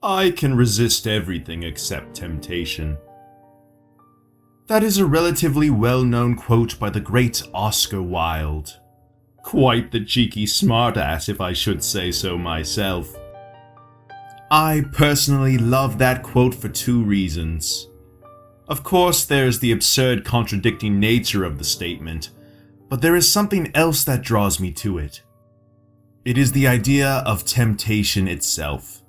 I can resist everything except temptation. That is a relatively well-known quote by the great Oscar Wilde. Quite the cheeky smartass, if I should say so myself. I personally love that quote for two reasons. Of course, there's the absurd contradicting nature of the statement, but there is something else that draws me to it. It is the idea of temptation itself.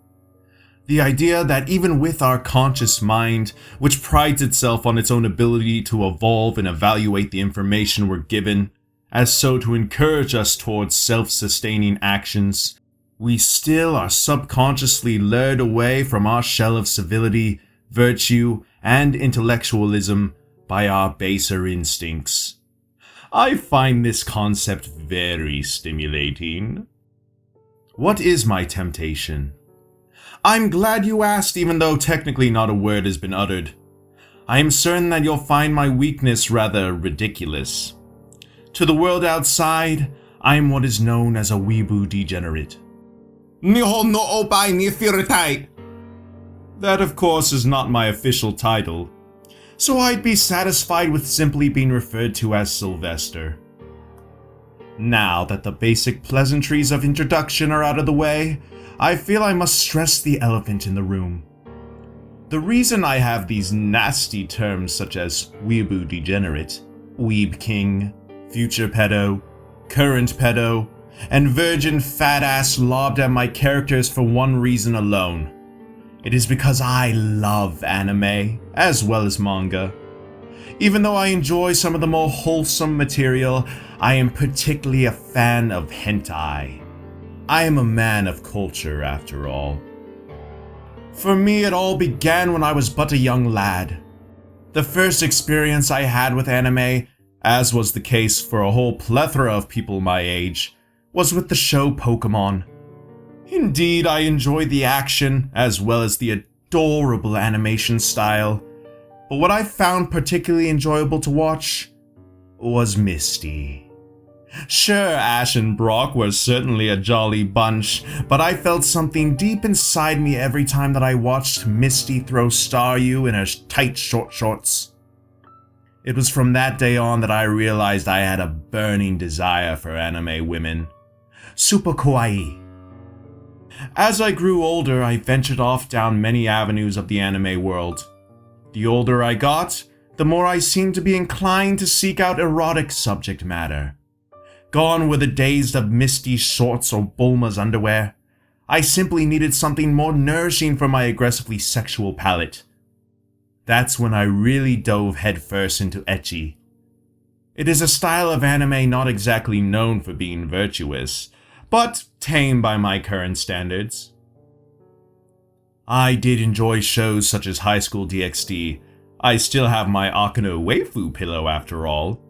The idea that even with our conscious mind, which prides itself on its own ability to evolve and evaluate the information we're given, as so to encourage us towards self-sustaining actions, we still are subconsciously lured away from our shell of civility, virtue, and intellectualism by our baser instincts. I find this concept very stimulating. What is my temptation? I'm glad you asked, even though technically not a word has been uttered. I am certain that you'll find my weakness rather ridiculous. To the world outside, I am what is known as a weeaboo degenerate. That, of course, is not my official title, so I'd be satisfied with simply being referred to as Sylvester. Now that the basic pleasantries of introduction are out of the way, I feel I must stress the elephant in the room. The reason I have these nasty terms such as weeaboo degenerate, weeb king, future pedo, current pedo, and virgin fat ass lobbed at my characters for one reason alone. It is because I love anime, as well as manga. Even though I enjoy some of the more wholesome material, I am particularly a fan of hentai. I am a man of culture, after all. For me, it all began when I was but a young lad. The first experience I had with anime, as was the case for a whole plethora of people my age, was with the show Pokemon. Indeed, I enjoyed the action, as well as the adorable animation style, but what I found particularly enjoyable to watch was Misty. Sure, Ash and Brock were certainly a jolly bunch, but I felt something deep inside me every time that I watched Misty throw Staryu in her tight short shorts. It was from that day on that I realized I had a burning desire for anime women. Super kawaii. As I grew older, I ventured off down many avenues of the anime world. The older I got, the more I seemed to be inclined to seek out erotic subject matter. Gone were the days of Misty's shorts or Bulma's underwear. I simply needed something more nourishing for my aggressively sexual palate. That's when I really dove headfirst into ecchi. It is a style of anime not exactly known for being virtuous, but tame by my current standards. I did enjoy shows such as High School DxD. I still have my Akano waifu pillow after all.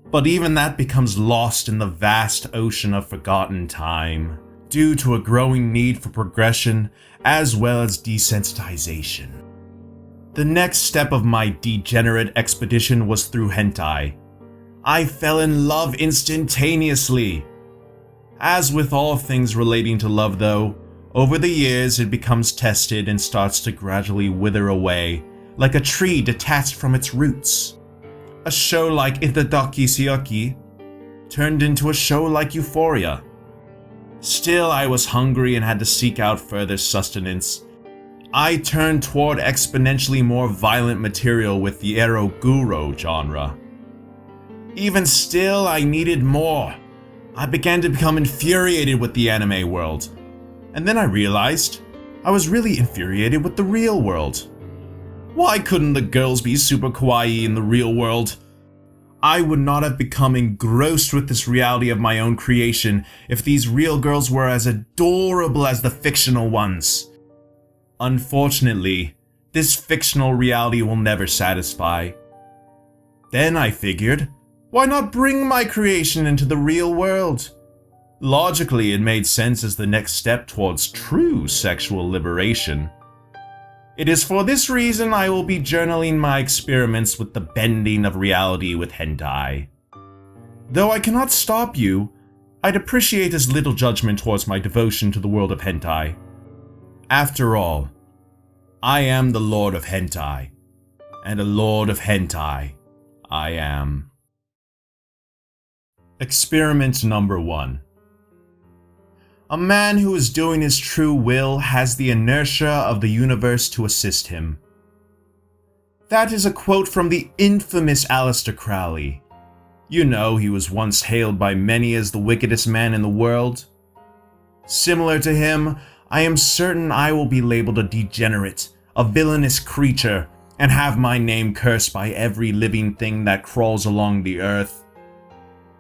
But even that becomes lost in the vast ocean of forgotten time, due to a growing need for progression as well as desensitization. The next step of my degenerate expedition was through hentai. I fell in love instantaneously. As with all things relating to love though, over the years it becomes tested and starts to gradually wither away, like a tree detached from its roots. A show like Itadaki Seiyuki turned into a show like Euphoria. Still, I was hungry and had to seek out further sustenance. I turned toward exponentially more violent material with the Eroguro genre. Even still, I needed more. I began to become infuriated with the anime world. And then I realized I was really infuriated with the real world. Why couldn't the girls be super kawaii in the real world? I would not have become engrossed with this reality of my own creation if these real girls were as adorable as the fictional ones. Unfortunately, this fictional reality will never satisfy. Then I figured, why not bring my creation into the real world? Logically, it made sense as the next step towards true sexual liberation. It is for this reason I will be journaling my experiments with the bending of reality with hentai. Though I cannot stop you, I'd appreciate as little judgment towards my devotion to the world of hentai. After all, I am the Lord of Hentai, and a Lord of Hentai I am. Experiment number 1. A man who is doing his true will has the inertia of the universe to assist him. That is a quote from the infamous Aleister Crowley. You know, he was once hailed by many as the wickedest man in the world. Similar to him, I am certain I will be labeled a degenerate, a villainous creature, and have my name cursed by every living thing that crawls along the earth.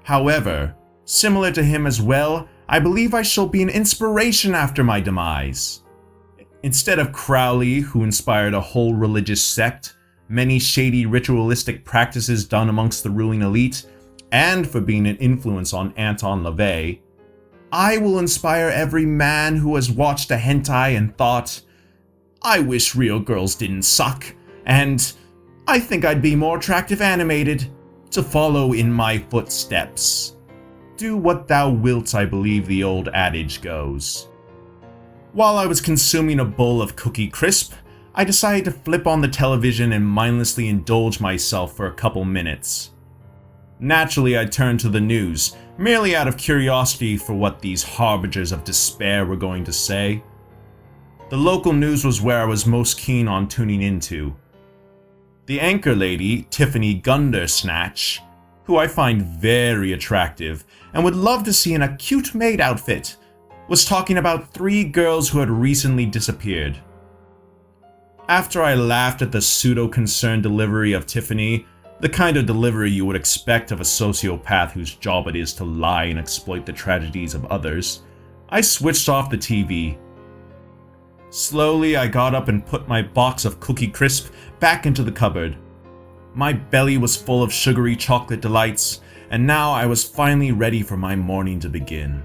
However, similar to him as well, I believe I shall be an inspiration after my demise. Instead of Crowley, who inspired a whole religious sect, many shady ritualistic practices done amongst the ruling elite, and for being an influence on Anton LaVey, I will inspire every man who has watched a hentai and thought, I wish real girls didn't suck, and I think I'd be more attractive animated, to follow in my footsteps. Do what thou wilt, I believe the old adage goes. While I was consuming a bowl of Cookie Crisp, I decided to flip on the television and mindlessly indulge myself for a couple minutes. Naturally, I turned to the news, merely out of curiosity for what these harbingers of despair were going to say. The local news was where I was most keen on tuning into. The anchor lady, Tiffany Gundersnatch, who I find very attractive and would love to see in a cute maid outfit, was talking about 3 girls who had recently disappeared. After I laughed at the pseudo-concerned delivery of Tiffany, the kind of delivery you would expect of a sociopath whose job it is to lie and exploit the tragedies of others, I switched off the TV. Slowly, I got up and put my box of Cookie Crisp back into the cupboard. My belly was full of sugary chocolate delights, and now I was finally ready for my morning to begin.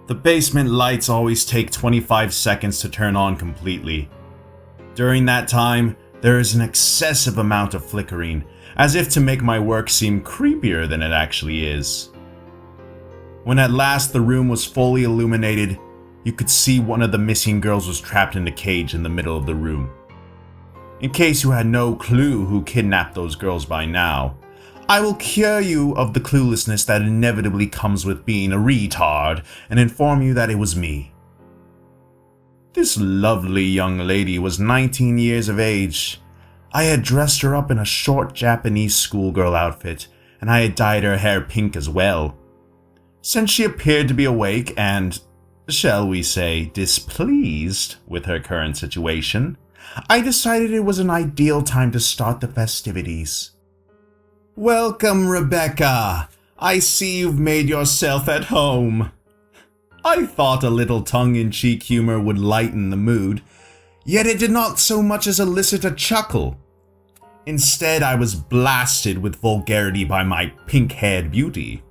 The basement lights always take 25 seconds to turn on completely. During that time, there is an excessive amount of flickering, as if to make my work seem creepier than it actually is. When at last the room was fully illuminated, you could see one of the missing girls was trapped in a cage in the middle of the room. In case you had no clue who kidnapped those girls by now, I will cure you of the cluelessness that inevitably comes with being a retard and inform you that it was me. This lovely young lady was 19 years of age. I had dressed her up in a short Japanese schoolgirl outfit, and I had dyed her hair pink as well. Since she appeared to be awake and, shall we say, displeased with her current situation, I decided it was an ideal time to start the festivities. Welcome, Rebecca. I see you've made yourself at home. I thought a little tongue-in-cheek humor would lighten the mood, yet it did not so much as elicit a chuckle. Instead, I was blasted with vulgarity by my pink-haired beauty.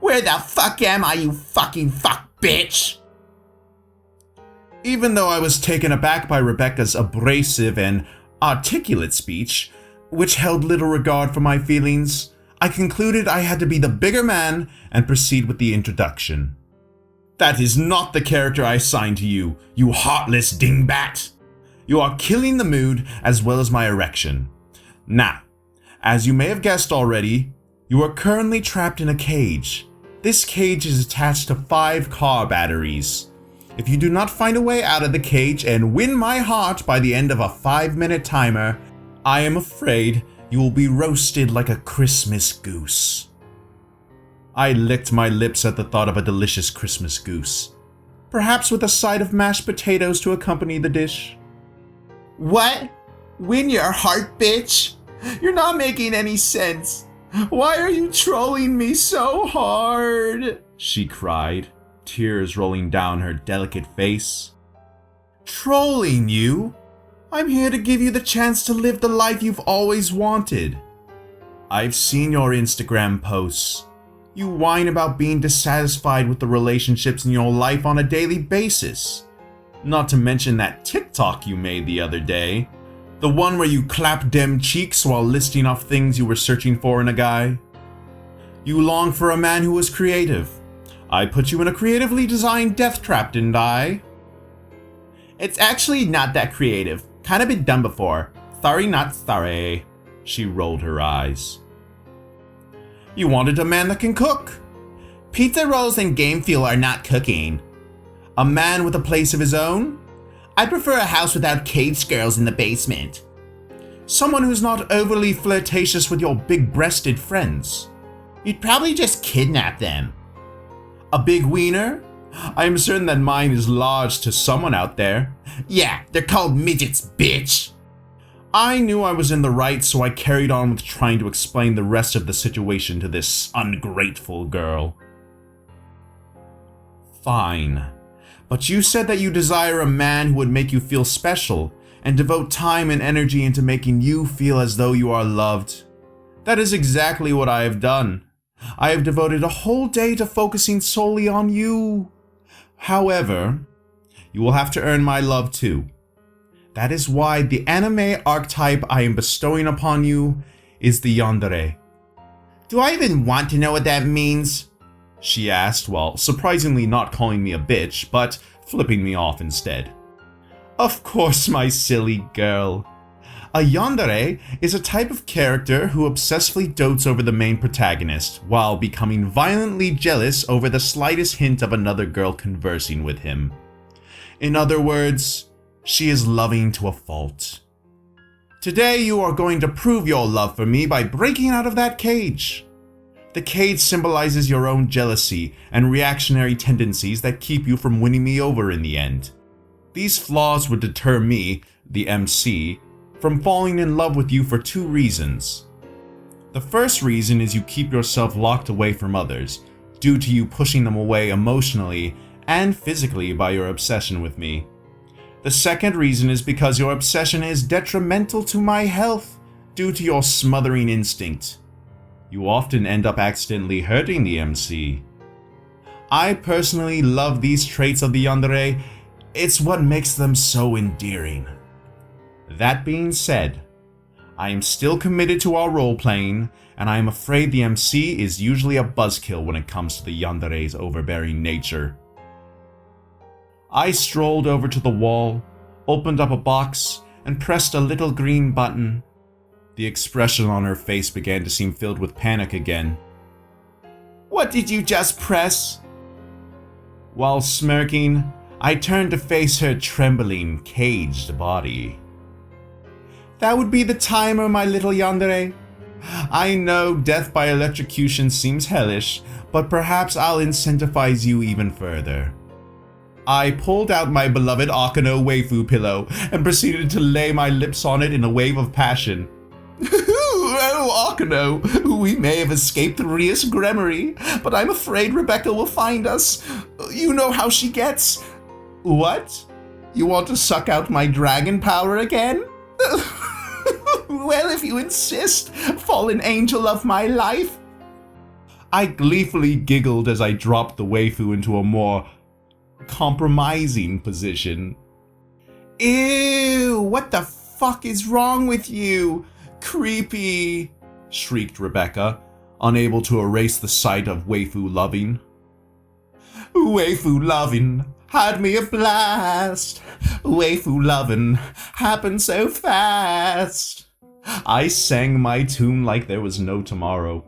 Where the fuck am I, you fucking fuck bitch? Even though I was taken aback by Rebecca's abrasive and articulate speech, which held little regard for my feelings, I concluded I had to be the bigger man and proceed with the introduction. That is not the character I assigned to you, you heartless dingbat. You are killing the mood as well as my erection. Now, as you may have guessed already, you are currently trapped in a cage. This cage is attached to 5 car batteries. If you do not find a way out of the cage and win my heart by the end of a 5-minute timer, I am afraid you will be roasted like a Christmas goose. I licked my lips at the thought of a delicious Christmas goose, perhaps with a side of mashed potatoes to accompany the dish. What? Win your heart, bitch? You're not making any sense. Why are you trolling me so hard? She cried, tears rolling down her delicate face. Trolling you? I'm here to give you the chance to live the life you've always wanted. I've seen your Instagram posts. You whine about being dissatisfied with the relationships in your life on a daily basis. Not to mention that TikTok you made the other day. The one where you clap dem cheeks while listing off things you were searching for in a guy. You long for a man who was creative. I put you in a creatively designed death trap, didn't I? It's actually not that creative. Kinda been done before. Sorry, not sorry. She rolled her eyes. You wanted a man that can cook. Pizza rolls and game fuel are not cooking. A man with a place of his own? I prefer a house without cage girls in the basement. Someone who's not overly flirtatious with your big-breasted friends. You'd probably just kidnap them. A big wiener? I am certain that mine is large to someone out there. Yeah, they're called midgets, bitch. I knew I was in the right, so I carried on with trying to explain the rest of the situation to this ungrateful girl. Fine. But you said that you desire a man who would make you feel special and devote time and energy into making you feel as though you are loved. That is exactly what I have done. I have devoted a whole day to focusing solely on you. However, you will have to earn my love too. That is why the anime archetype I am bestowing upon you is the Yandere. Do I even want to know what that means? She asked, while surprisingly not calling me a bitch, but flipping me off instead. Of course, my silly girl. A yandere is a type of character who obsessively dotes over the main protagonist, while becoming violently jealous over the slightest hint of another girl conversing with him. In other words, she is loving to a fault. Today you are going to prove your love for me by breaking out of that cage. The cage symbolizes your own jealousy and reactionary tendencies that keep you from winning me over in the end. These flaws would deter me, the MC, from falling in love with you for two reasons. The first reason is you keep yourself locked away from others, due to you pushing them away emotionally and physically by your obsession with me. The second reason is because your obsession is detrimental to my health, due to your smothering instinct. You often end up accidentally hurting the MC. I personally love these traits of the yandere. It's what makes them so endearing. That being said, I am still committed to our role-playing, and I am afraid the MC is usually a buzzkill when it comes to the yandere's overbearing nature. I strolled over to the wall, opened up a box, and pressed a little green button. The expression on her face began to seem filled with panic again. What did you just press? While smirking, I turned to face her trembling, caged body. That would be the timer, my little yandere. I know death by electrocution seems hellish, but perhaps I'll incentivize you even further. I pulled out my beloved Akano waifu pillow and proceeded to lay my lips on it in a wave of passion. Oh, Akano, we may have escaped Rias Gremory, but I'm afraid Rebecca will find us. You know how she gets. What? You want to suck out my dragon power again? Well, if you insist, fallen angel of my life. I gleefully giggled as I dropped the waifu into a more compromising position. Ew, what the fuck is wrong with you? Creepy, shrieked Rebecca, unable to erase the sight of waifu loving. Waifu loving had me a blast. Waifu loving happened so fast. I sang my tune like there was no tomorrow.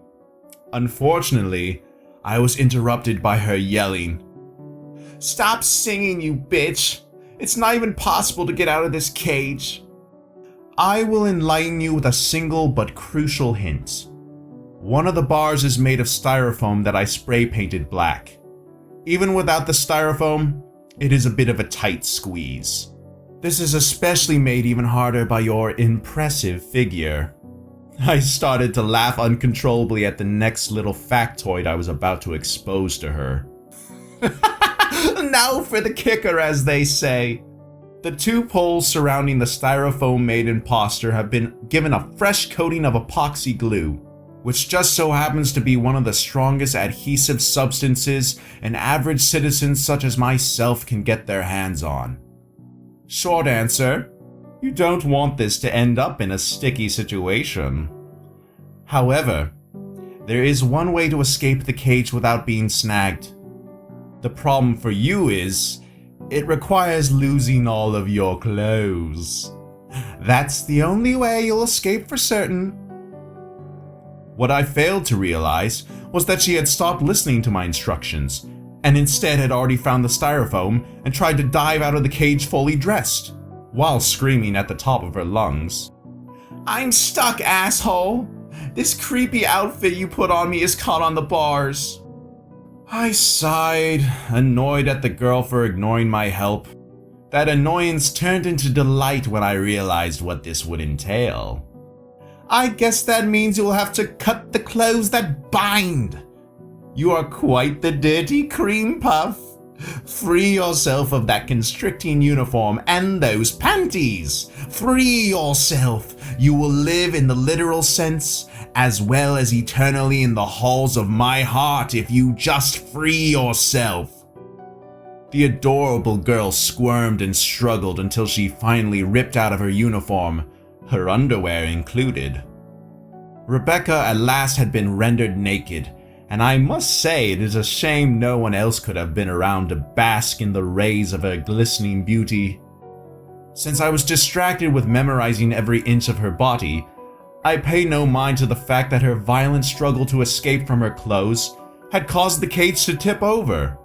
Unfortunately, I was interrupted by her yelling. Stop singing, you bitch. It's not even possible to get out of this cage. I will enlighten you with a single but crucial hint. One of the bars is made of styrofoam that I spray painted black. Even without the styrofoam, it is a bit of a tight squeeze. This is especially made even harder by your impressive figure. I started to laugh uncontrollably at the next little factoid I was about to expose to her. Now for the kicker, as they say. The two poles surrounding the styrofoam-made imposter have been given a fresh coating of epoxy glue, which just so happens to be one of the strongest adhesive substances an average citizen such as myself can get their hands on. Short answer, you don't want this to end up in a sticky situation. However, there is one way to escape the cage without being snagged. The problem for you is, It requires losing all of your clothes. That's the only way you'll escape for certain. What I failed to realize was that she had stopped listening to my instructions, and instead had already found the styrofoam and tried to dive out of the cage fully dressed, while screaming at the top of her lungs. "I'm stuck, asshole! This creepy outfit you put on me is caught on the bars." I sighed, annoyed at the girl for ignoring my help. That annoyance turned into delight when I realized what this would entail. "I guess that means you'll have to cut the clothes that bind. You are quite the dirty cream puff. Free yourself of that constricting uniform and those panties. Free yourself. You will live in the literal sense, as well as eternally in the halls of my heart if you just free yourself." The adorable girl squirmed and struggled until she finally ripped out of her uniform, her underwear included. Rebecca at last had been rendered naked, and I must say it is a shame no one else could have been around to bask in the rays of her glistening beauty. Since I was distracted with memorizing every inch of her body, I paid no mind to the fact that her violent struggle to escape from her clothes had caused the cage to tip over.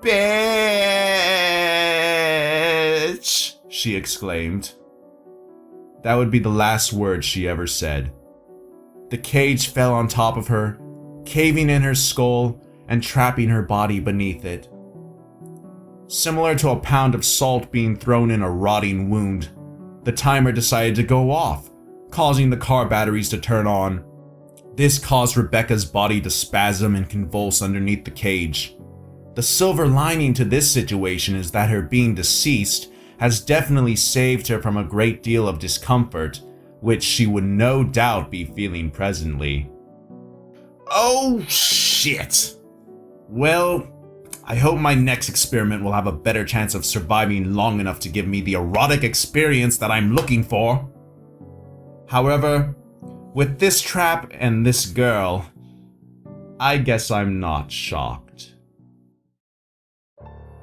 "Bitch!" she exclaimed. That would be the last words she ever said. The cage fell on top of her, caving in her skull and trapping her body beneath it. Similar to a pound of salt being thrown in a rotting wound, the timer decided to go off, causing the car batteries to turn on. This caused Rebecca's body to spasm and convulse underneath the cage. The silver lining to this situation is that her being deceased has definitely saved her from a great deal of discomfort, which she would no doubt be feeling presently. Oh shit! Well, I hope my next experiment will have a better chance of surviving long enough to give me the erotic experience that I'm looking for. However, with this trap and this girl, I guess I'm not shocked.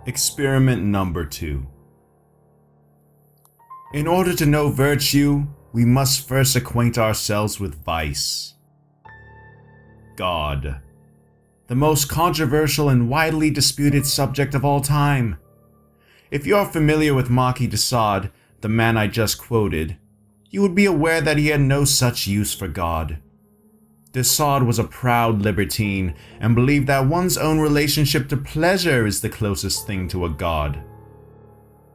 Experiment number 2. In order to know virtue, we must first acquaint ourselves with vice. God. The most controversial and widely disputed subject of all time. If you're familiar with Marquis de Sade, the man I just quoted, you would be aware that he had no such use for God. De Sade was a proud libertine and believed that one's own relationship to pleasure is the closest thing to a god.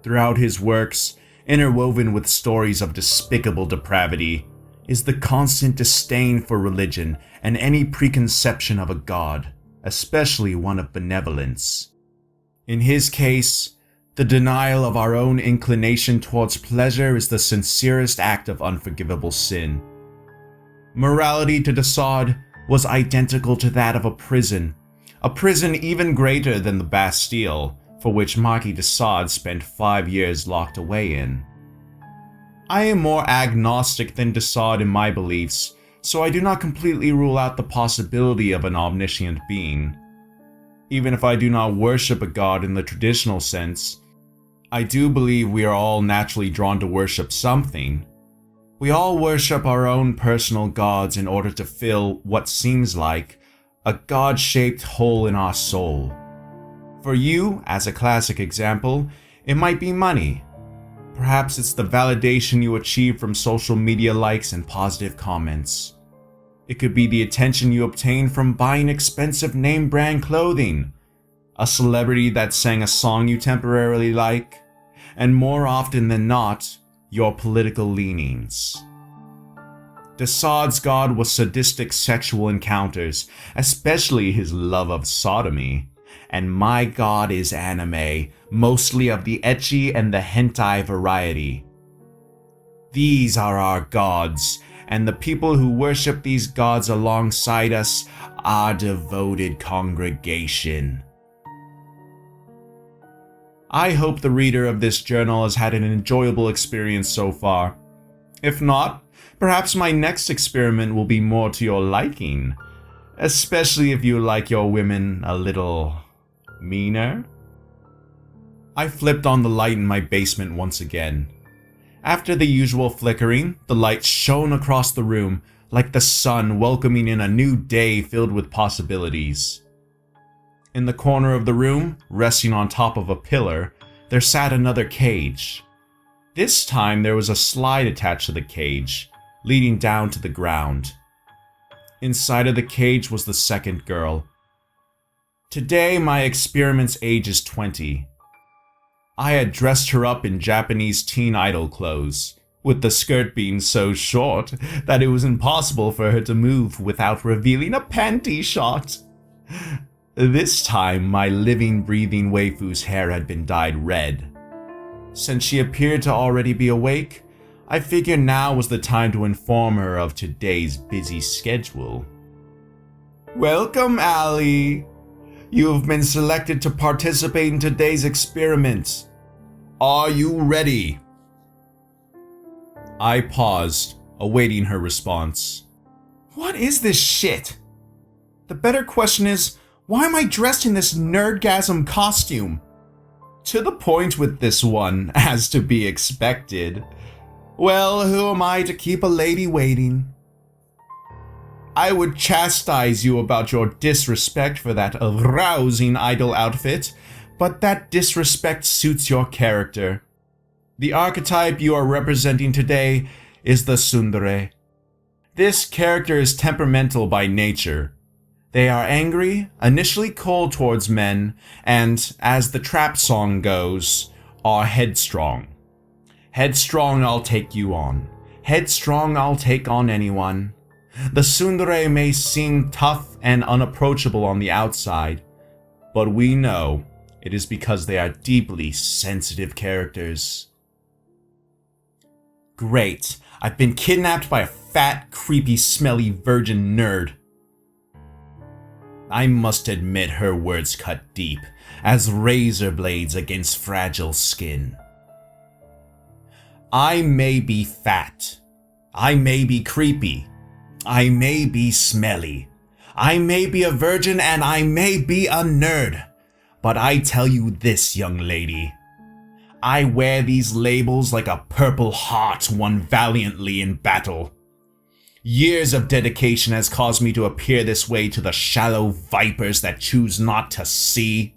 Throughout his works, interwoven with stories of despicable depravity, is the constant disdain for religion and any preconception of a god, especially one of benevolence. In his case, the denial of our own inclination towards pleasure is the sincerest act of unforgivable sin. Morality to de Sade was identical to that of a prison even greater than the Bastille, for which Marquis de Sade spent 5 years locked away in. I am more agnostic than de Sade in my beliefs, so I do not completely rule out the possibility of an omniscient being. Even if I do not worship a god in the traditional sense, I do believe we are all naturally drawn to worship something. We all worship our own personal gods in order to fill what seems like a god-shaped hole in our soul. For you, as a classic example, it might be money. Perhaps it's the validation you achieve from social media likes and positive comments. It could be the attention you obtain from buying expensive name brand clothing, a celebrity that sang a song you temporarily like, and more often than not, your political leanings. De Sade's god was sadistic sexual encounters, especially his love of sodomy. And my god is anime, mostly of the ecchi and the hentai variety. These are our gods, and the people who worship these gods alongside us are devoted congregation. I hope the reader of this journal has had an enjoyable experience so far. If not, perhaps my next experiment will be more to your liking, especially if you like your women a little meaner. I flipped on the light in my basement once again. After the usual flickering, the light shone across the room like the sun welcoming in a new day filled with possibilities. In the corner of the room, resting on top of a pillar, there sat another cage. This time there was a slide attached to the cage, leading down to the ground. Inside of the cage was the second girl. Today my experiment's age is 20. I had dressed her up in Japanese teen idol clothes, with the skirt being so short that it was impossible for her to move without revealing a panty shot. This time my living, breathing waifu's hair had been dyed red. Since she appeared to already be awake, I figured now was the time to inform her of today's busy schedule. Welcome, Allie. You have been selected to participate in today's experiment. Are you ready? I paused, awaiting her response. What is this shit? The better question is, why am I dressed in this nerdgasm costume? To the point with this one, as to be expected. Well, who am I to keep a lady waiting? I would chastise you about your disrespect for that arousing idol outfit, but that disrespect suits your character. The archetype you are representing today is the tsundere. This character is temperamental by nature. They are angry, initially cold towards men, and, as the trap song goes, are headstrong. Headstrong, I'll take you on. Headstrong, I'll take on anyone. The tsundere may seem tough and unapproachable on the outside, but we know it is because they are deeply sensitive characters. Great, I've been kidnapped by a fat, creepy, smelly virgin nerd. I must admit her words cut deep, as razor blades against fragile skin. I may be fat. I may be creepy. I may be smelly. I may be a virgin and I may be a nerd. But I tell you this, young lady. I wear these labels like a purple heart won valiantly in battle. Years of dedication has caused me to appear this way to the shallow vipers that choose not to see.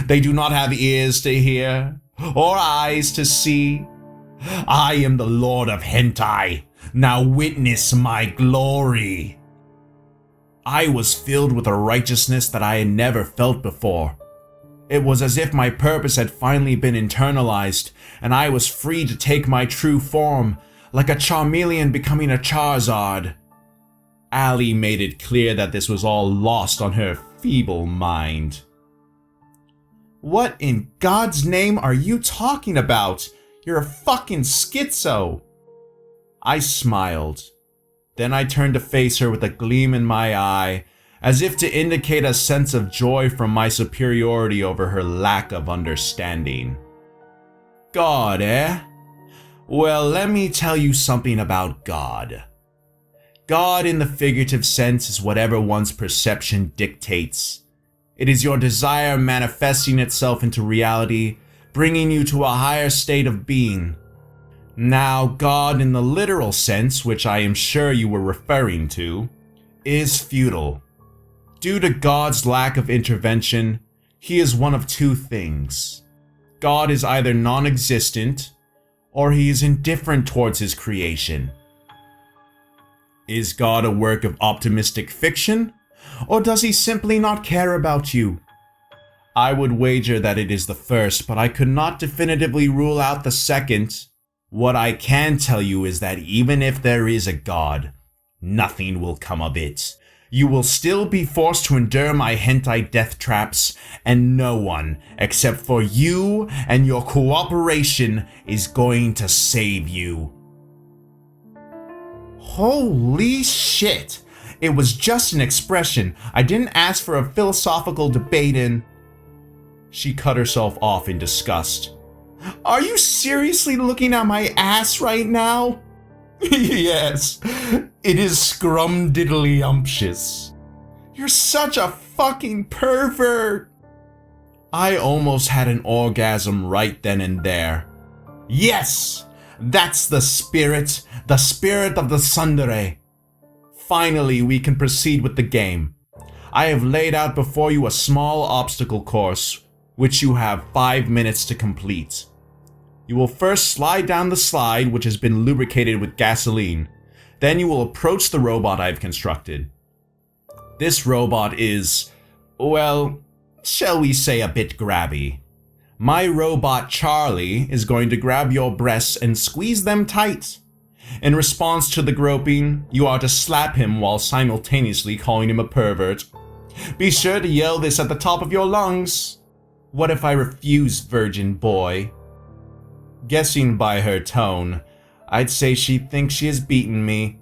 They do not have ears to hear, or eyes to see. I am the Lord of Hentai. Now witness my glory. I was filled with a righteousness that I had never felt before. It was as if my purpose had finally been internalized, and I was free to take my true form, like a Charmeleon becoming a Charizard. Allie made it clear that this was all lost on her feeble mind. What in God's name are you talking about? You're a fucking schizo. I smiled. Then I turned to face her with a gleam in my eye, as if to indicate a sense of joy from my superiority over her lack of understanding. God, eh? Well, let me tell you something about God. God in the figurative sense is whatever one's perception dictates. It is your desire manifesting itself into reality, bringing you to a higher state of being. Now, God in the literal sense, which I am sure you were referring to, is futile. Due to God's lack of intervention, he is one of two things. God is either non-existent, or he is indifferent towards his creation. Is God a work of optimistic fiction, or does he simply not care about you? I would wager that it is the first, but I could not definitively rule out the second. What I can tell you is that even if there is a God, nothing will come of it. You will still be forced to endure my hentai death traps, and no one, except for you and your cooperation, is going to save you. Holy shit! It was just an expression. I didn't ask for a philosophical debate in... She cut herself off in disgust. Are you seriously looking at my ass right now? Yes, it is scrumdiddlyumptious. You're such a fucking pervert. I almost had an orgasm right then and there. Yes! That's the spirit of the tsundere. Finally, we can proceed with the game. I have laid out before you a small obstacle course, which you have 5 minutes to complete. You will first slide down the slide, which has been lubricated with gasoline. Then you will approach the robot I've constructed. This robot is, well, shall we say a bit grabby. My robot Charlie is going to grab your breasts and squeeze them tight. In response to the groping, you are to slap him while simultaneously calling him a pervert. Be sure to yell this at the top of your lungs. What if I refuse, virgin boy? Guessing by her tone, I'd say she thinks she has beaten me.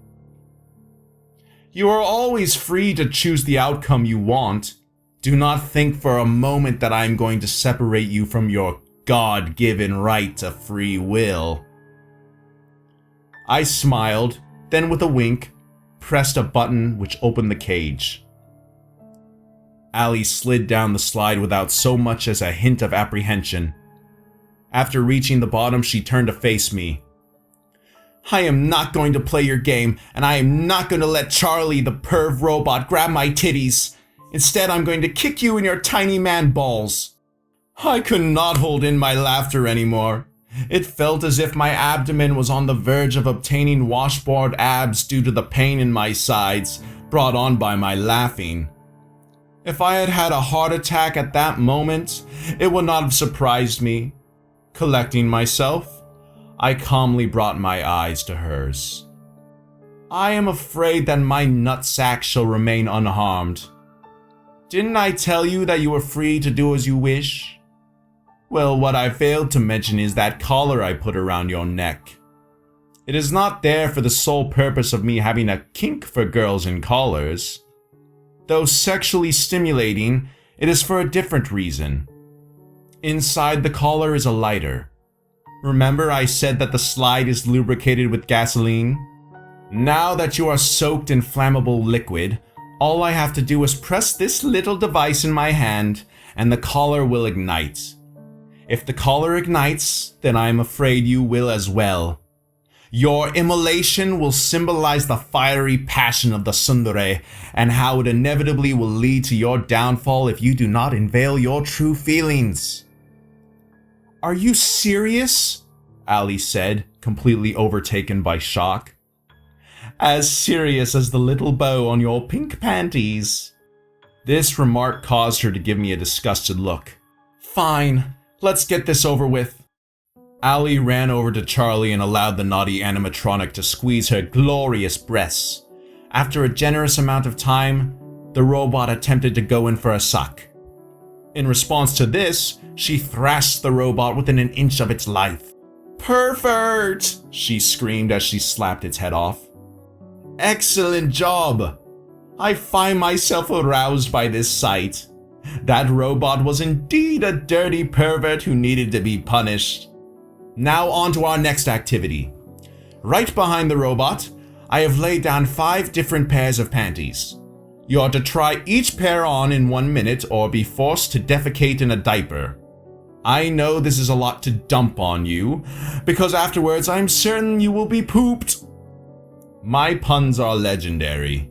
You are always free to choose the outcome you want. Do not think for a moment that I am going to separate you from your God-given right to free will. I smiled, then with a wink, pressed a button which opened the cage. Allie slid down the slide without so much as a hint of apprehension. After reaching the bottom, she turned to face me. I am not going to play your game, and I am not going to let Charlie the perv robot grab my titties. Instead, I'm going to kick you in your tiny man balls. I could not hold in my laughter anymore. It felt as if my abdomen was on the verge of obtaining washboard abs due to the pain in my sides, brought on by my laughing. If I had had a heart attack at that moment, it would not have surprised me. Collecting myself, I calmly brought my eyes to hers. I am afraid that my nutsack shall remain unharmed. Didn't I tell you that you were free to do as you wish? Well, what I failed to mention is that collar I put around your neck. It is not there for the sole purpose of me having a kink for girls in collars. Though sexually stimulating, it is for a different reason. Inside the collar is a lighter. Remember I said that the slide is lubricated with gasoline? Now that you are soaked in flammable liquid, all I have to do is press this little device in my hand, and the collar will ignite. If the collar ignites, then I am afraid you will as well. Your immolation will symbolize the fiery passion of the tsundere, and how it inevitably will lead to your downfall if you do not unveil your true feelings. Are you serious? Allie said, completely overtaken by shock. As serious as the little bow on your pink panties. This remark caused her to give me a disgusted look. Fine, let's get this over with. Allie ran over to Charlie and allowed the naughty animatronic to squeeze her glorious breasts. After a generous amount of time, the robot attempted to go in for a suck. In response to this, she thrashed the robot within an inch of its life. Pervert! She screamed as she slapped its head off. Excellent job! I find myself aroused by this sight. That robot was indeed a dirty pervert who needed to be punished. Now on to our next activity. Right behind the robot, I have laid down 5 different pairs of panties. You are to try each pair on in 1 minute or be forced to defecate in a diaper. I know this is a lot to dump on you, because afterwards I'm certain you will be pooped. My puns are legendary.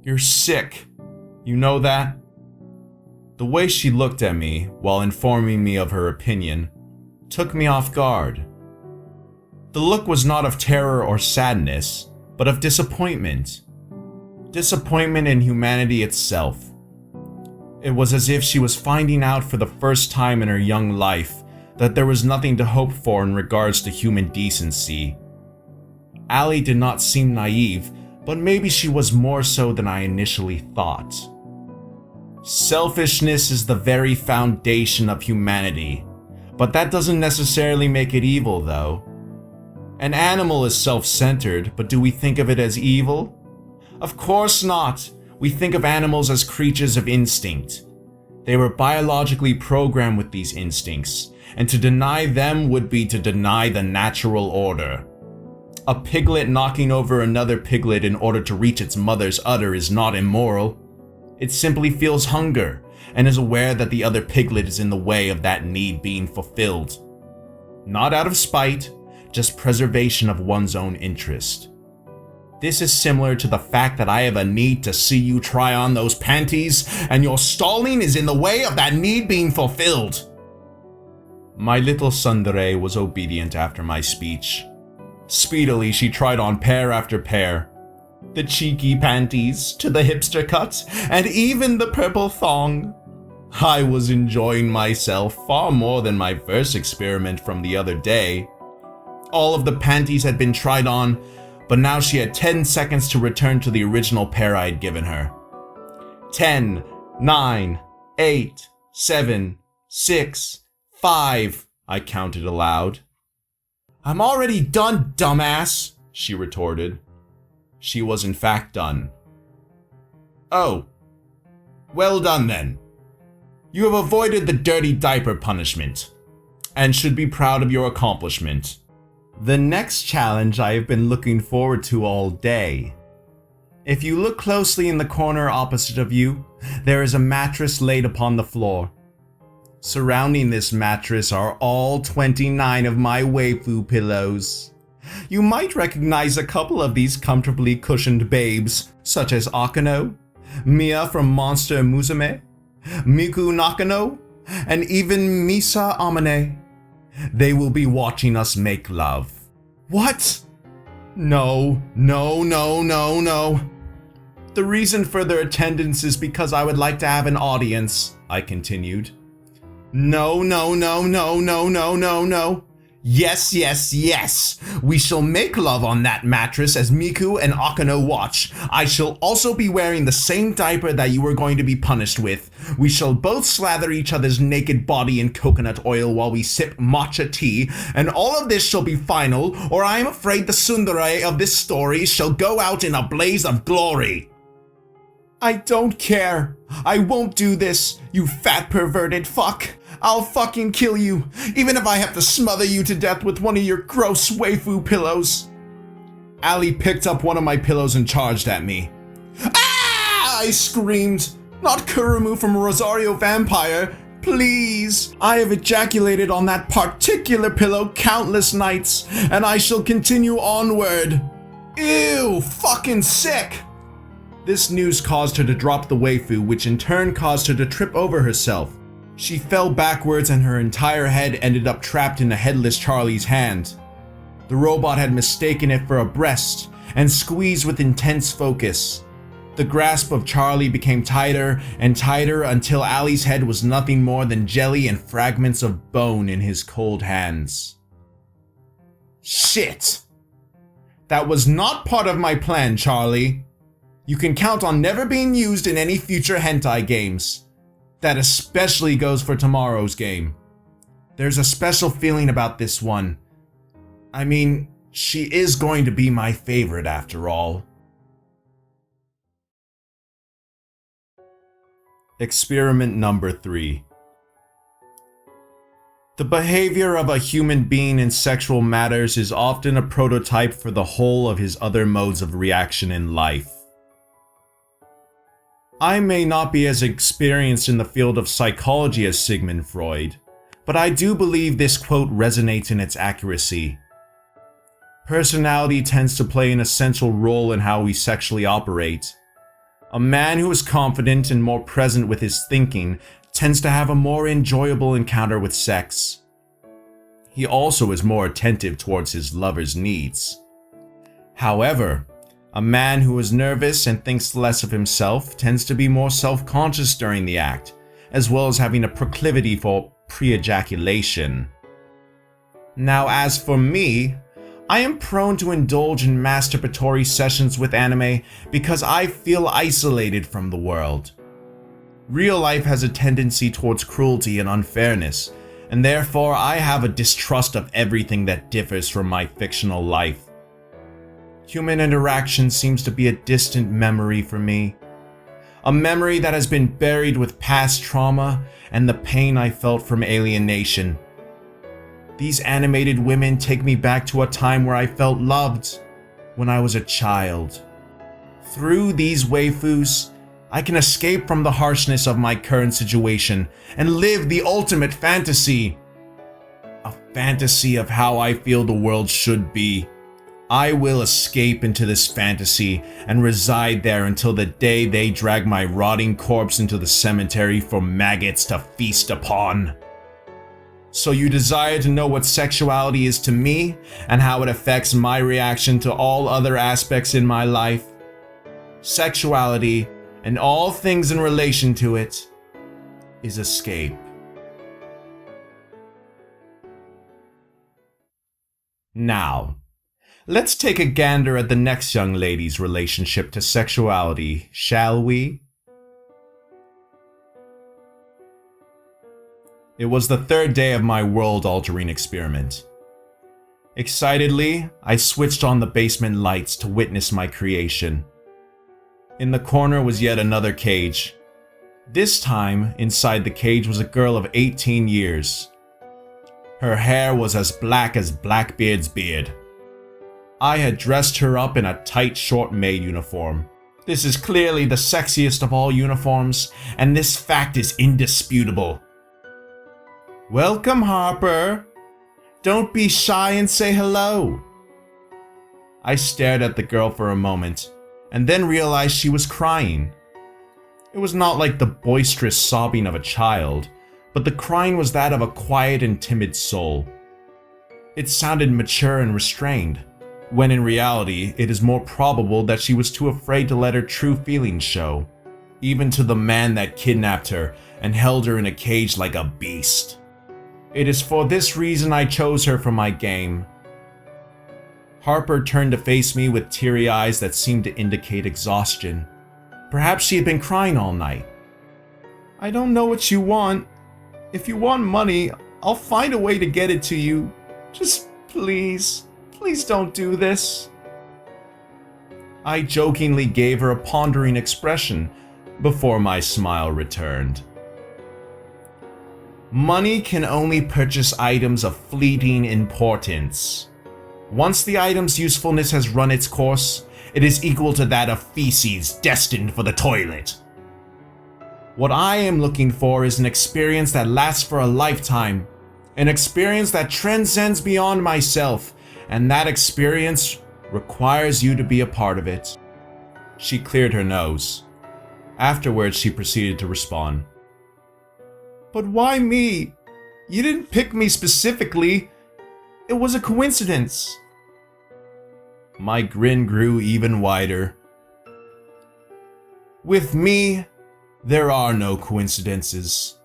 You're sick. You know that? The way she looked at me while informing me of her opinion took me off guard. The look was not of terror or sadness, but of disappointment. Disappointment in humanity itself. It was as if she was finding out for the first time in her young life that there was nothing to hope for in regards to human decency. Allie did not seem naive, but maybe she was more so than I initially thought. Selfishness is the very foundation of humanity, but that doesn't necessarily make it evil, though. An animal is self-centered, but do we think of it as evil? Of course not. We think of animals as creatures of instinct. They were biologically programmed with these instincts, and to deny them would be to deny the natural order. A piglet knocking over another piglet in order to reach its mother's udder is not immoral. It simply feels hunger, and is aware that the other piglet is in the way of that need being fulfilled. Not out of spite, just preservation of one's own interest. This is similar to the fact that I have a need to see you try on those panties, and your stalling is in the way of that need being fulfilled. My little tsundere was obedient after my speech. Speedily, she tried on pair after pair. The cheeky panties, to the hipster cut, and even the purple thong. I was enjoying myself far more than my first experiment from the other day. All of the panties had been tried on, but now she had 10 seconds to return to the original pair I had given her. 10, 9, 8, 7, 6, 5, I counted aloud. I'm already done, dumbass, she retorted. She was in fact done. Oh, well done then. You have avoided the dirty diaper punishment, and should be proud of your accomplishment. The next challenge I have been looking forward to all day. If you look closely in the corner opposite of you, there is a mattress laid upon the floor. Surrounding this mattress are all 29 of my waifu pillows. You might recognize a couple of these comfortably cushioned babes, such as Akano, Mia from Monster Musume, Miku Nakano, and even Misa Amane. They will be watching us make love. What? No. The reason for their attendance is because I would like to have an audience, I continued. No. Yes. We shall make love on that mattress as Miku and Akano watch. I shall also be wearing the same diaper that you were going to be punished with. We shall both slather each other's naked body in coconut oil while we sip matcha tea, and all of this shall be final, or I am afraid the tsundere of this story shall go out in a blaze of glory. I don't care. I won't do this, you fat perverted fuck. I'll fucking kill you, even if I have to smother you to death with one of your gross waifu pillows. Ali picked up one of my pillows and charged at me. Ah! I screamed. Not Kurumu from Rosario Vampire. Please. I have ejaculated on that particular pillow countless nights, and I shall continue onward. Ew, fucking sick. This news caused her to drop the waifu, which in turn caused her to trip over herself. She fell backwards and her entire head ended up trapped in a headless Charlie's hand. The robot had mistaken it for a breast and squeezed with intense focus. The grasp of Charlie became tighter and tighter until Ali's head was nothing more than jelly and fragments of bone in his cold hands. Shit! That was not part of my plan, Charlie. You can count on never being used in any future hentai games. That especially goes for tomorrow's game. There's a special feeling about this one. I mean, she is going to be my favorite after all. Experiment number 3. The behavior of a human being in sexual matters is often a prototype for the whole of his other modes of reaction in life. I may not be as experienced in the field of psychology as Sigmund Freud, but I do believe this quote resonates in its accuracy. Personality tends to play an essential role in how we sexually operate. A man who is confident and more present with his thinking tends to have a more enjoyable encounter with sex. He also is more attentive towards his lover's needs. However, a man who is nervous and thinks less of himself tends to be more self-conscious during the act, as well as having a proclivity for pre-ejaculation. Now, as for me, I am prone to indulge in masturbatory sessions with anime because I feel isolated from the world. Real life has a tendency towards cruelty and unfairness, and therefore I have a distrust of everything that differs from my fictional life. Human interaction seems to be a distant memory for me. A memory that has been buried with past trauma and the pain I felt from alienation. These animated women take me back to a time where I felt loved when I was a child. Through these waifus, I can escape from the harshness of my current situation and live the ultimate fantasy. A fantasy of how I feel the world should be. I will escape into this fantasy and reside there until the day they drag my rotting corpse into the cemetery for maggots to feast upon. So you desire to know what sexuality is to me and how it affects my reaction to all other aspects in my life? Sexuality and all things in relation to it is escape. Now, let's take a gander at the next young lady's relationship to sexuality, shall we? It was the third day of my world-altering experiment. Excitedly, I switched on the basement lights to witness my creation. In the corner was yet another cage. This time, inside the cage was a girl of 18 years. Her hair was as black as Blackbeard's beard. I had dressed her up in a tight short maid uniform. This is clearly the sexiest of all uniforms, and this fact is indisputable. "Welcome, Harper. Don't be shy and say hello." I stared at the girl for a moment, and then realized she was crying. It was not like the boisterous sobbing of a child, but the crying was that of a quiet and timid soul. It sounded mature and restrained, when in reality it is more probable that she was too afraid to let her true feelings show, even to the man that kidnapped her and held her in a cage like a beast. It is for this reason I chose her for my game. Harper turned to face me with teary eyes that seemed to indicate exhaustion. Perhaps she had been crying all night. "I don't know what you want. If you want money, I'll find a way to get it to you. Just please don't do this." I jokingly gave her a pondering expression before my smile returned. Money can only purchase items of fleeting importance. Once the item's usefulness has run its course, it is equal to that of feces destined for the toilet. What I am looking for is an experience that lasts for a lifetime, an experience that transcends beyond myself, and that experience requires you to be a part of it. She cleared her nose. Afterwards, she proceeded to respond. "But why me? You didn't pick me specifically. It was a coincidence." My grin grew even wider. With me, there are no coincidences.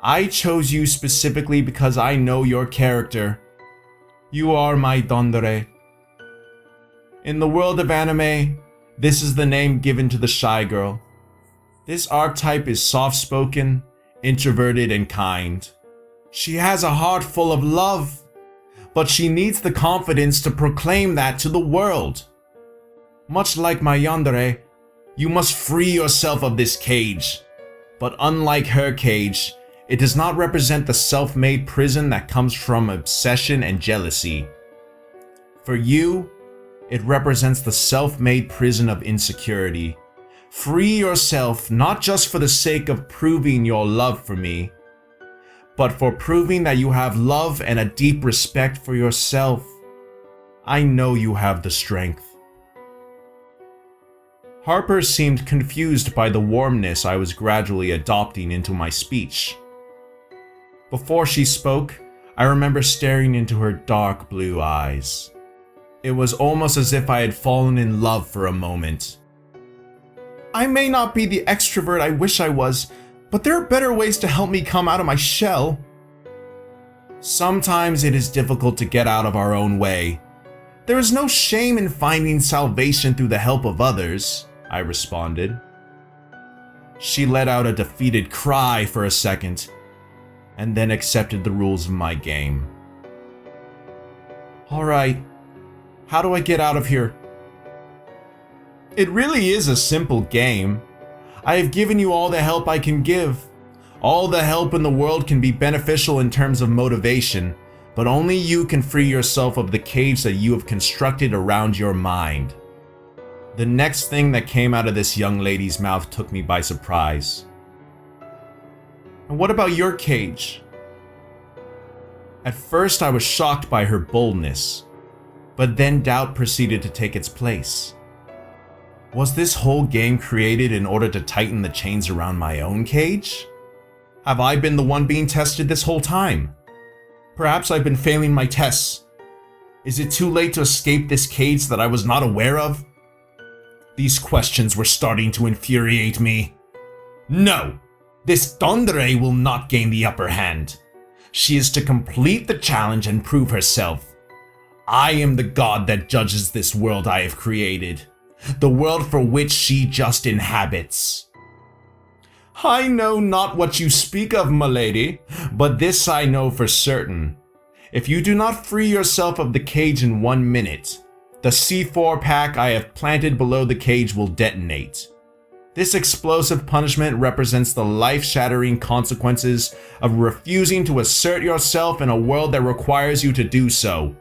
I chose you specifically because I know your character. You are my Yandere. In the world of anime, this is the name given to the shy girl. This archetype is soft-spoken, introverted, and kind. She has a heart full of love, but she needs the confidence to proclaim that to the world. Much like my Yandere, you must free yourself of this cage. But unlike her cage, it does not represent the self-made prison that comes from obsession and jealousy. For you, it represents the self-made prison of insecurity. Free yourself not just for the sake of proving your love for me, but for proving that you have love and a deep respect for yourself. I know you have the strength. Harper seemed confused by the warmness I was gradually adopting into my speech. Before she spoke, I remember staring into her dark blue eyes. It was almost as if I had fallen in love for a moment. I may not be the extrovert I wish I was, but there are better ways to help me come out of my shell. Sometimes it is difficult to get out of our own way. There is no shame in finding salvation through the help of others, I responded. She let out a defeated cry for a second, and then accepted the rules of my game. Alright, how do I get out of here? It really is a simple game. I have given you all the help I can give. All the help in the world can be beneficial in terms of motivation, but only you can free yourself of the cage that you have constructed around your mind. The next thing that came out of this young lady's mouth took me by surprise. And what about your cage? At first I was shocked by her boldness, but then doubt proceeded to take its place. Was this whole game created in order to tighten the chains around my own cage? Have I been the one being tested this whole time? Perhaps I've been failing my tests. Is it too late to escape this cage that I was not aware of? These questions were starting to infuriate me. No! This Yandere will not gain the upper hand. She is to complete the challenge and prove herself. I am the god that judges this world I have created. The world for which she just inhabits. I know not what you speak of, milady, but this I know for certain. If you do not free yourself of the cage in 1 minute, the C4 pack I have planted below the cage will detonate. This explosive punishment represents the life-shattering consequences of refusing to assert yourself in a world that requires you to do so.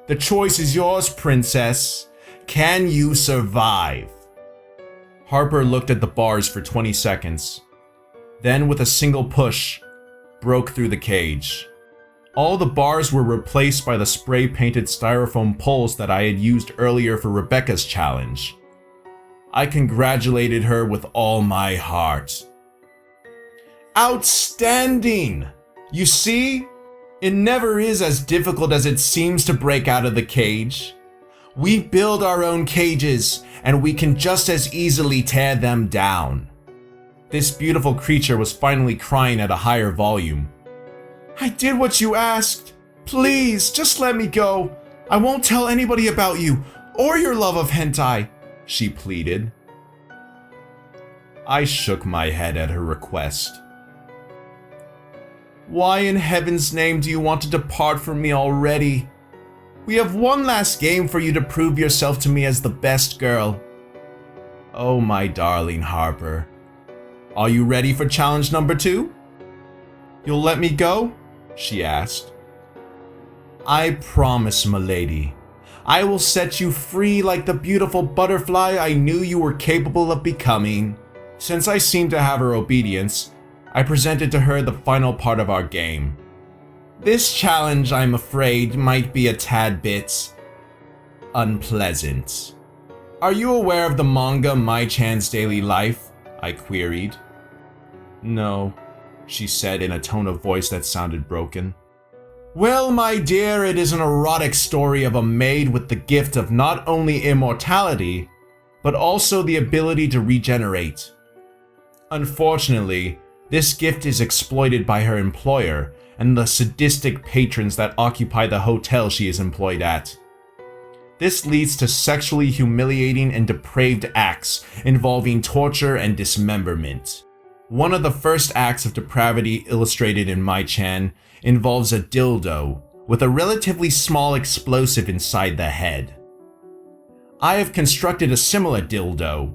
The choice is yours, princess. Can you survive? Harper looked at the bars for 20 seconds, then with a single push, broke through the cage. All the bars were replaced by the spray-painted styrofoam poles that I had used earlier for Rebecca's challenge. I congratulated her with all my heart. Outstanding! You see, it never is as difficult as it seems to break out of the cage. We build our own cages, and we can just as easily tear them down. This beautiful creature was finally crying at a higher volume. I did what you asked. Please, just let me go. I won't tell anybody about you, or your love of hentai, she pleaded. I shook my head at her request. Why in heaven's name do you want to depart from me already? We have one last game for you to prove yourself to me as the best girl. Oh, my darling Harper. Are you ready for challenge number 2? You'll let me go? She asked. I promise, milady. I will set you free like the beautiful butterfly I knew you were capable of becoming. Since I seemed to have her obedience, I presented to her the final part of our game. This challenge, I'm afraid, might be a tad bit unpleasant. Are you aware of the manga My-chan's Daily Life? I queried. No, she said in a tone of voice that sounded broken. Well, my dear, it is an erotic story of a maid with the gift of not only immortality, but also the ability to regenerate. Unfortunately, this gift is exploited by her employer and the sadistic patrons that occupy the hotel she is employed at. This leads to sexually humiliating and depraved acts involving torture and dismemberment. One of the first acts of depravity illustrated in My-chan involves a dildo with a relatively small explosive inside the head. I have constructed a similar dildo.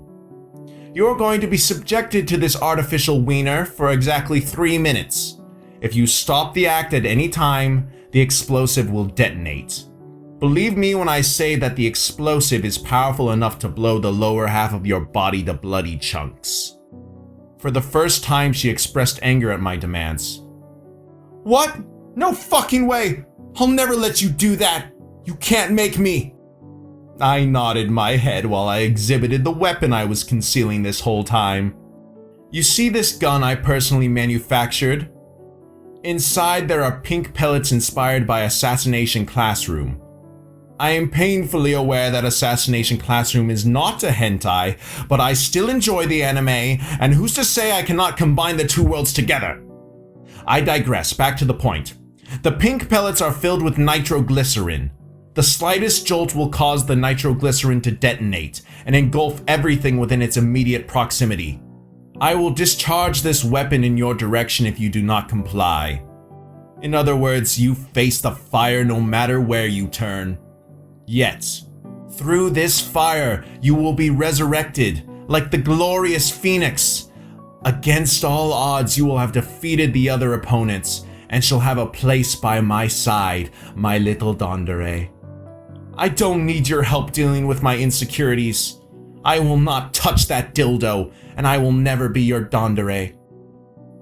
You're going to be subjected to this artificial wiener for exactly 3 minutes. If you stop the act at any time, the explosive will detonate. Believe me when I say that the explosive is powerful enough to blow the lower half of your body to bloody chunks. For the first time, she expressed anger at my demands. What? No fucking way! I'll never let you do that! You can't make me! I nodded my head while I exhibited the weapon I was concealing this whole time. You see this gun I personally manufactured? Inside there are pink pellets inspired by Assassination Classroom. I am painfully aware that Assassination Classroom is not a hentai, but I still enjoy the anime, and who's to say I cannot combine the two worlds together? I digress, back to the point. The pink pellets are filled with nitroglycerin. The slightest jolt will cause the nitroglycerin to detonate and engulf everything within its immediate proximity. I will discharge this weapon in your direction if you do not comply. In other words, you face the fire no matter where you turn. Yet, through this fire, you will be resurrected like the glorious phoenix. Against all odds, you will have defeated the other opponents and shall have a place by my side, my little Yandere. I don't need your help dealing with my insecurities. I will not touch that dildo, and I will never be your Yandere.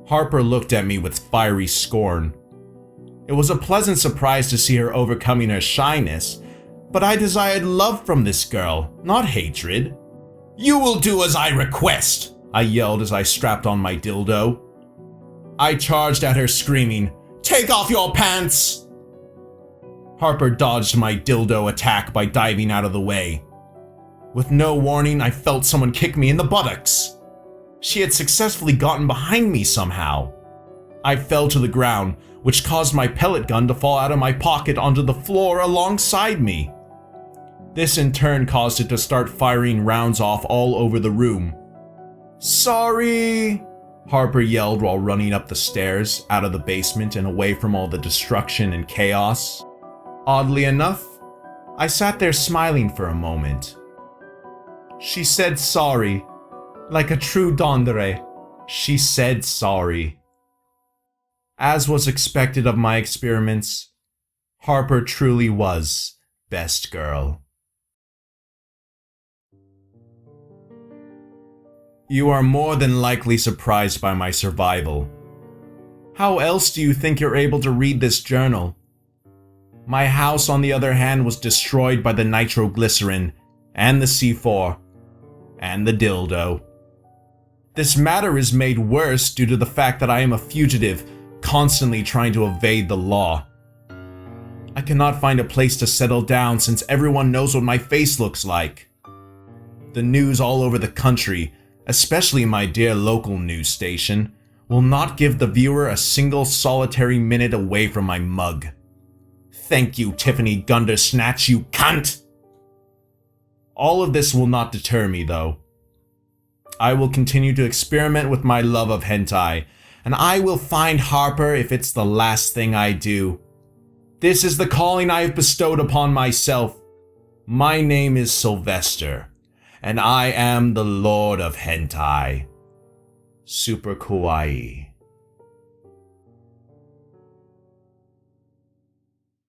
Harper looked at me with fiery scorn. It was a pleasant surprise to see her overcoming her shyness, but I desired love from this girl, not hatred. You will do as I request, I yelled as I strapped on my dildo. I charged at her screaming, "Take off your pants!" Harper dodged my dildo attack by diving out of the way. With no warning, I felt someone kick me in the buttocks. She had successfully gotten behind me somehow. I fell to the ground, which caused my pellet gun to fall out of my pocket onto the floor alongside me. This in turn caused it to start firing rounds off all over the room. "Sorry," Harper yelled while running up the stairs, out of the basement and away from all the destruction and chaos. Oddly enough, I sat there smiling for a moment. She said sorry. Like a true Yandere, she said sorry. As was expected of my experiments, Harper truly was best girl. You are more than likely surprised by my survival. How else do you think you're able to read this journal? My house, on the other hand, was destroyed by the nitroglycerin, and the C4, and the dildo. This matter is made worse due to the fact that I am a fugitive, constantly trying to evade the law. I cannot find a place to settle down since everyone knows what my face looks like. The news all over the country, especially my dear local news station, will not give the viewer a single solitary minute away from my mug. Thank you, Tiffany Gundersnatch, you cunt! All of this will not deter me, though. I will continue to experiment with my love of hentai, and I will find Harper if it's the last thing I do. This is the calling I have bestowed upon myself. My name is Sylvester, and I am the Lord of Hentai. Super kawaii.